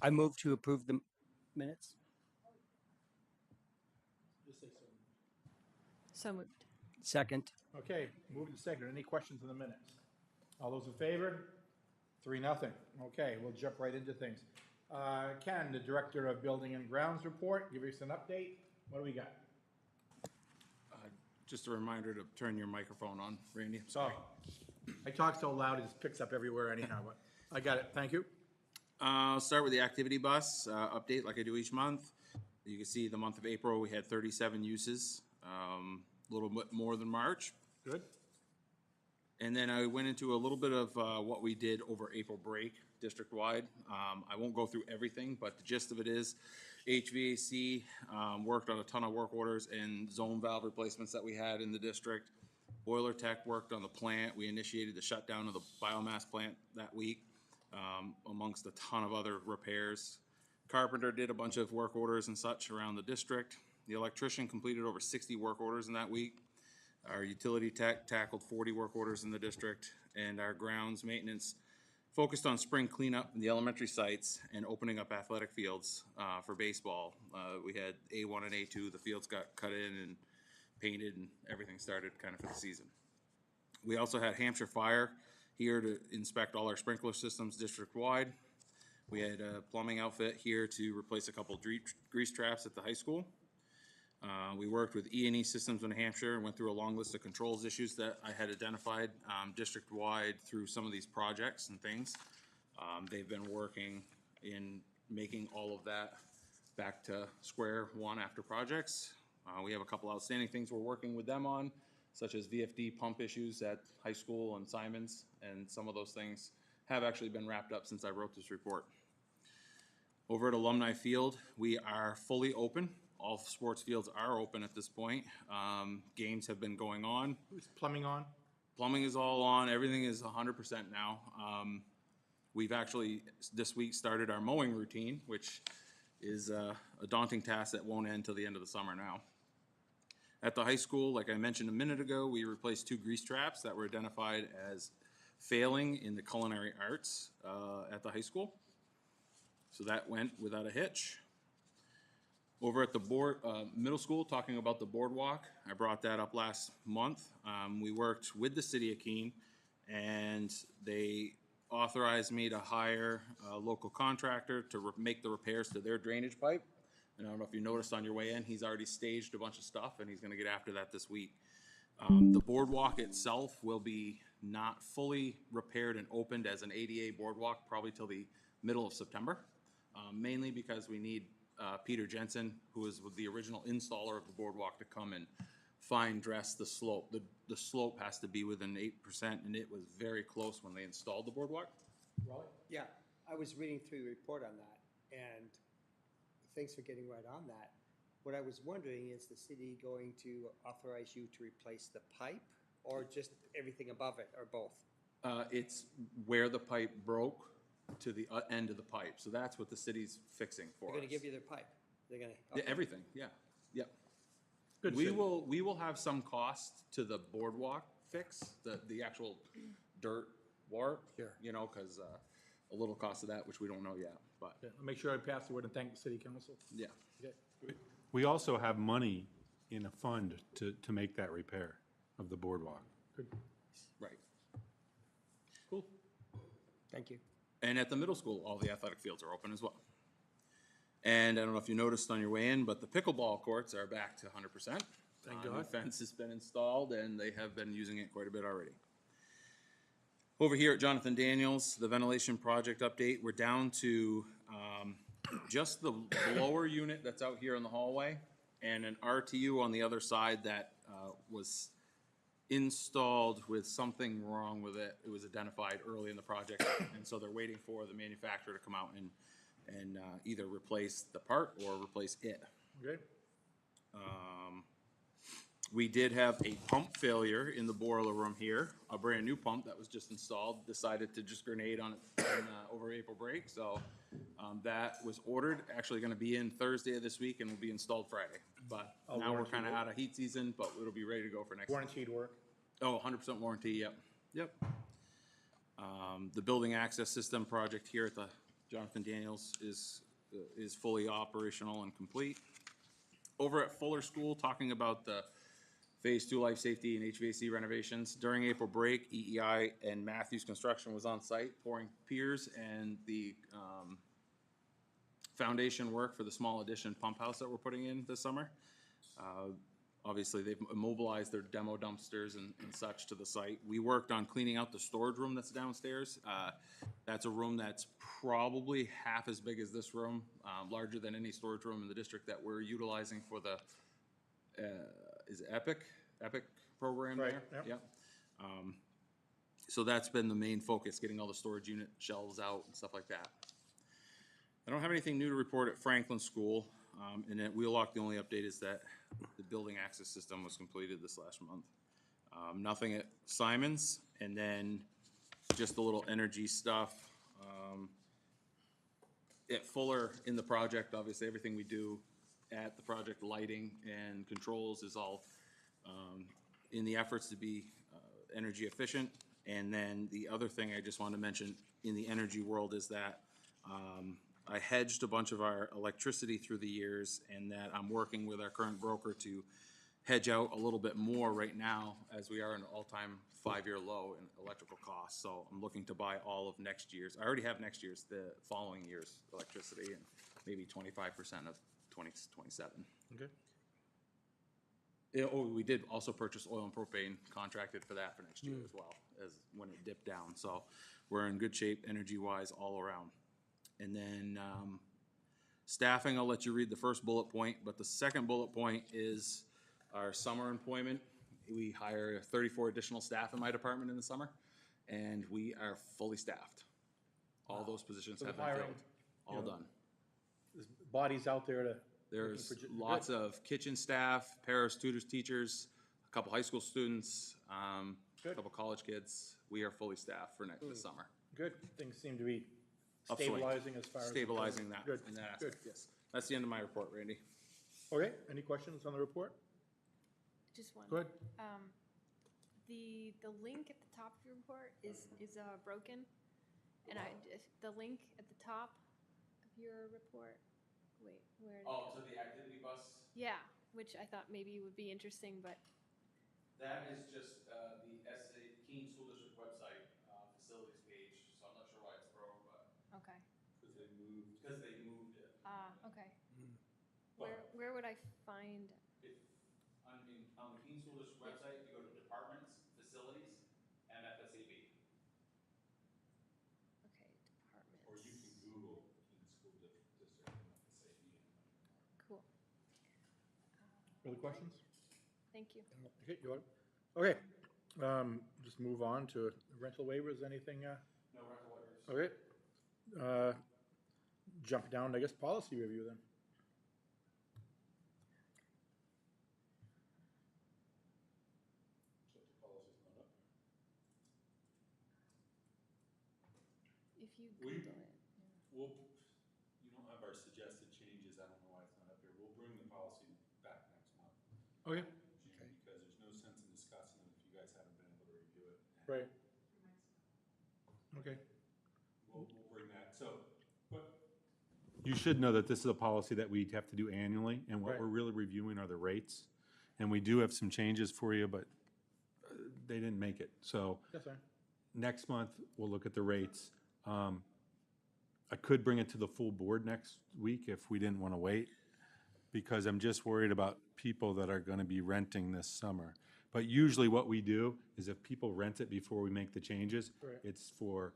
I move to approve the minutes. So moved. Second. Okay, moving to second. Any questions on the minutes? All those in favor? 3-0. Okay, we'll jump right into things. Ken, the Director of Building and Grounds report, give us an update. What do we got? Just a reminder to turn your microphone on, Randy. Sorry. I talk so loud, it just picks up everywhere anyhow, but I got it. Thank you. I'll start with the activity bus update like I do each month. You can see the month of April, we had 37 uses, a little bit more than March. Good. And then I went into a little bit of what we did over April break district-wide. I won't go through everything, but the gist of it is HVAC worked on a ton of work orders and zone valve replacements that we had in the district. Boiler tech worked on the plant. We initiated the shutdown of the biomass plant that week, amongst a ton of other repairs. Carpenter did a bunch of work orders and such around the district. The electrician completed over 60 work orders in that week. Our utility tech tackled 40 work orders in the district, and our grounds maintenance focused on spring cleanup in the elementary sites and opening up athletic fields for baseball. We had A1 and A2. The fields got cut in and painted, and everything started kind of for the season. We also had Hampshire Fire here to inspect all our sprinkler systems district-wide. We had a plumbing outfit here to replace a couple grease traps at the high school. We worked with E&E Systems in Hampshire and went through a long list of controls issues that I had identified district-wide through some of these projects and things. They've been working in making all of that back to square one after projects. We have a couple outstanding things we're working with them on, such as VFD pump issues at high school and Simons, and some of those things have actually been wrapped up since I wrote this report. Over at Alumni Field, we are fully open. All sports fields are open at this point. Games have been going on. Is plumbing on? Plumbing is all on. Everything is 100% now. We've actually, this week, started our mowing routine, which is a daunting task that won't end till the end of the summer now. At the high school, like I mentioned a minute ago, we replaced 2 grease traps that were identified as failing in the culinary arts at the high school. So that went without a hitch. Over at the middle school, talking about the boardwalk, I brought that up last month. We worked with the city of Keene, and they authorized me to hire a local contractor to make the repairs to their drainage pipe. And I don't know if you noticed on your way in, he's already staged a bunch of stuff, and he's going to get after that this week. The boardwalk itself will be not fully repaired and opened as an ADA boardwalk probably till the middle of September, mainly because we need Peter Jensen, who was the original installer of the boardwalk, to come and fine dress the slope. The slope has to be within 8%, and it was very close when they installed the boardwalk. Really? Yeah, I was reading through the report on that, and thanks for getting right on that. What I was wondering, is the city going to authorize you to replace the pipe, or just everything above it, or both? It's where the pipe broke to the end of the pipe. So that's what the city's fixing for us. They're gonna give you their pipe? They're gonna? Yeah, everything, yeah, yep. Good We city. will have some cost to the boardwalk fix, the actual dirt warp. Sure. You know, because a little cost of that, which we don't know yet, but Okay, I'll make sure I pass the word and thank the city council. yeah. Okay. We also have money in a fund to make that repair of the boardwalk. Good. Right. Cool. Thank you. And at the middle school, all the athletic fields are open as well. And I don't know if you noticed on your way in, but the pickleball courts are back to 100%. Thank New God. fence has been installed, and they have been using it quite a bit already. Over here at Jonathan Daniels, the ventilation project update, we're down to just the blower unit that's out here in the hallway and an RTU on the other side that was installed with something wrong with it. It was identified early in the project, and so they're waiting for the manufacturer to come out and either replace the part or replace it. Okay. We did have a pump failure in the boiler room here. A brand new pump that was just installed decided to just grenade on it over April break. So that was ordered, actually going to be in Thursday of this week and will be installed Friday. But now we're warranty kind of work? out of heat season, but it'll be ready to go for next week. Warranted work. Oh, 100% warranty, yep. Yep. The building access system project here at the Jonathan Daniels is fully operational and complete. Over at Fuller School, talking about the Phase 2 life safety and HVAC renovations. During April break, EEI and Matthews Construction was on site pouring piers and the foundation work for the small addition pump house that we're putting in this summer. Obviously, they've immobilized their demo dumpsters and such to the site. We worked on cleaning out the storage room that's downstairs. That's a room that's probably half as big as this room, larger than any storage room in the district that we're utilizing for the, is it Epic program Right, there? yep. So that's been the main focus, getting all the storage unit shelves out and stuff like that. I don't have anything new to report at Franklin School. And at Wheelock, the only update is that the building access system was completed this last month. Nothing at Simon's, and then just a little energy stuff. At Fuller, in the project, obviously, everything we do at the project, lighting and controls, is all in the efforts to be energy efficient. And then the other thing I just wanted to mention in the energy world is that I hedged a bunch of our electricity through the years, and that I'm working with our current broker to hedge out a little bit more right now, as we are in an all-time 5-year low in electrical costs. So I'm looking to buy all of next year's. I already have next year's, the following year's electricity, and maybe 25% of 2027. Okay. Yeah, oh, we did also purchase oil and propane, contracted for that for next year as well, as when it dipped down. So we're in good shape energy-wise all around. And then staffing, I'll let you read the first bullet point, but the second bullet point is our summer employment. We hire 34 additional staff in my department in the summer, and we are fully staffed. All those positions So have the been hiring, filled, all you know, done. There's bodies out there to. There's looking for lots of kitchen staff, paras, tutors, teachers, a couple high school students, a Good. couple college kids. We are fully staffed for this summer. Good, things seem to be Upswing. stabilizing as far as. Stabilizing that, Good, in that good. aspect, yes. That's the end of my report, Randy. Okay, any questions on the report? Just one. Go ahead. The link at the top of your report is broken, and the link at the top of your report. Wait, where? Did it go? to the activity bus? Yeah, which I thought maybe would be interesting, but That is just the Keene School District website facilities page, so I'm not sure why it's broke, but. okay. Because they moved it. Okay. Where would I find? On the Keene School District website, you go to departments, facilities, MFSAB. Okay, departments. Or you can Google Keene School District and FSAB. Cool. Further questions? Thank you. Okay, you want, okay, just move on to rental waivers, anything, No rental waivers. okay? Jump down, I guess, policy review then. So the policy's not up there. If you We- Google it. We'll, you don't have our suggested changes, I don't know why it's not up here. We'll bring the policy back next month, Okay. June, because there's no sense in discussing it if you guys haven't been able to review it. And Right. Okay, We'll bring that, so, but. You should know that this is a policy that we have to do annually, and what Right. we're really reviewing are the rates. And we do have some changes for you, but they didn't make it, so. that's fine. Next month, we'll look at the rates. I could bring it to the full board next week if we didn't want to wait, because I'm just worried about people that are going to be renting this summer. But usually what we do is if people rent it before we make the changes, Right. it's for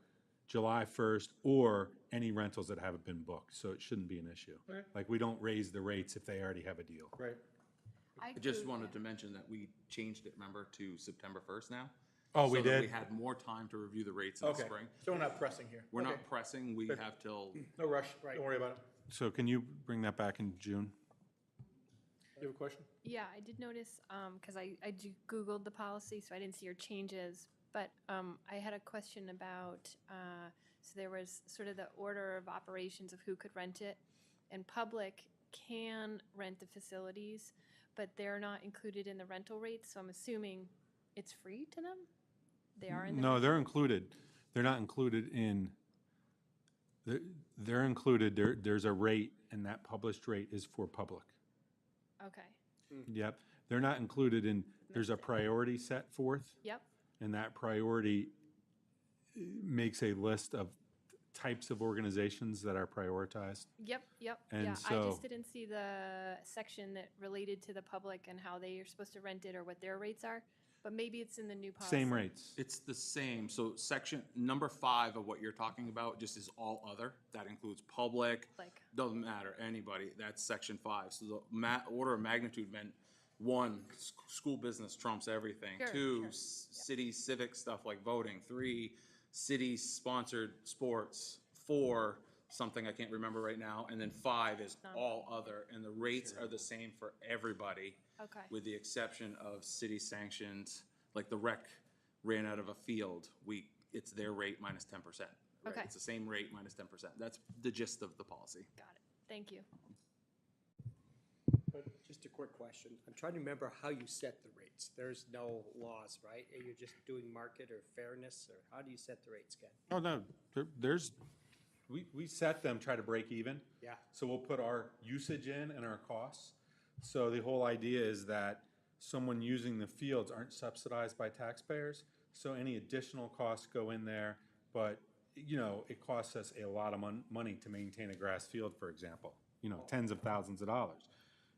July 1st or any rentals that haven't been booked, so it shouldn't be an issue. Okay. Like, we don't raise the rates if they already have a deal. Right, I just wanted to mention that we changed it, remember, to September 1st now? Oh, we So that did? we had more time to review the rates in the okay, spring. so we're not pressing here. We're Okay. not pressing, we Good. have till, No rush, don't worry about it. So can you bring that back in June? You have a question? Yeah, I did notice, because I Googled the policy, so I didn't see your changes, but I had a question about, so there was sort of the order of operations of who could rent it, and public can rent the facilities, but they're not included in the rental rates, so I'm assuming it's free to them? They are in the. No, they're included. They're not included in They're included, there's a rate, and that published rate is for public. Okay, Yep, they're not included in, there's a priority set forth, yep, and that priority makes a list of types of organizations that are prioritized. yep, yep, And yeah. I so- just didn't see the section that related to the public and how they are supposed to rent it or what their rates are, but maybe it's in the new policy. Same rates. It's the same, so section, number 5 of what you're talking about just is all other. That includes public, Like, doesn't matter, anybody, that's section 5. So the order of magnitude meant, 1, school business trumps everything. Sure, 2, sure. city civic stuff like voting. 3, city-sponsored sports. 4, something I can't remember right now, and then 5 is all other, and the rates are the same for everybody. okay, With the exception of city-sanctioned, like the rec ran out of a field, it's their rate minus 10%. Right? Okay. It's the same rate minus 10%. That's the gist of the policy. got it. Thank you. Just a quick question. I'm trying to remember how you set the rates. There's no laws, right? You're just doing market or fairness, or how do you set the rates, Ken? Oh, no, we set them, try to break even. Yeah. So we'll put our usage in and our costs. So the whole idea is that someone using the fields aren't subsidized by taxpayers. So any additional costs go in there, but, it costs us a lot of money to maintain a grass field, for example, tens of thousands of dollars.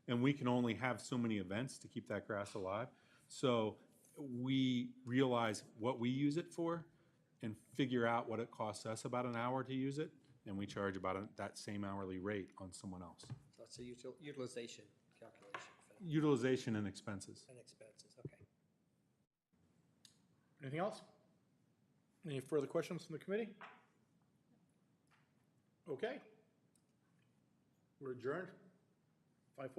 And we can only have so many events to keep that grass alive. So we realize what we use it for and figure out what it costs us about an hour to use it, and we charge about that same hourly rate on someone else. So it's a utilization calculation for that, Utilization and expenses. and expenses, okay. Anything else? Any further questions from the committee? Okay. We're adjourned, 5:40.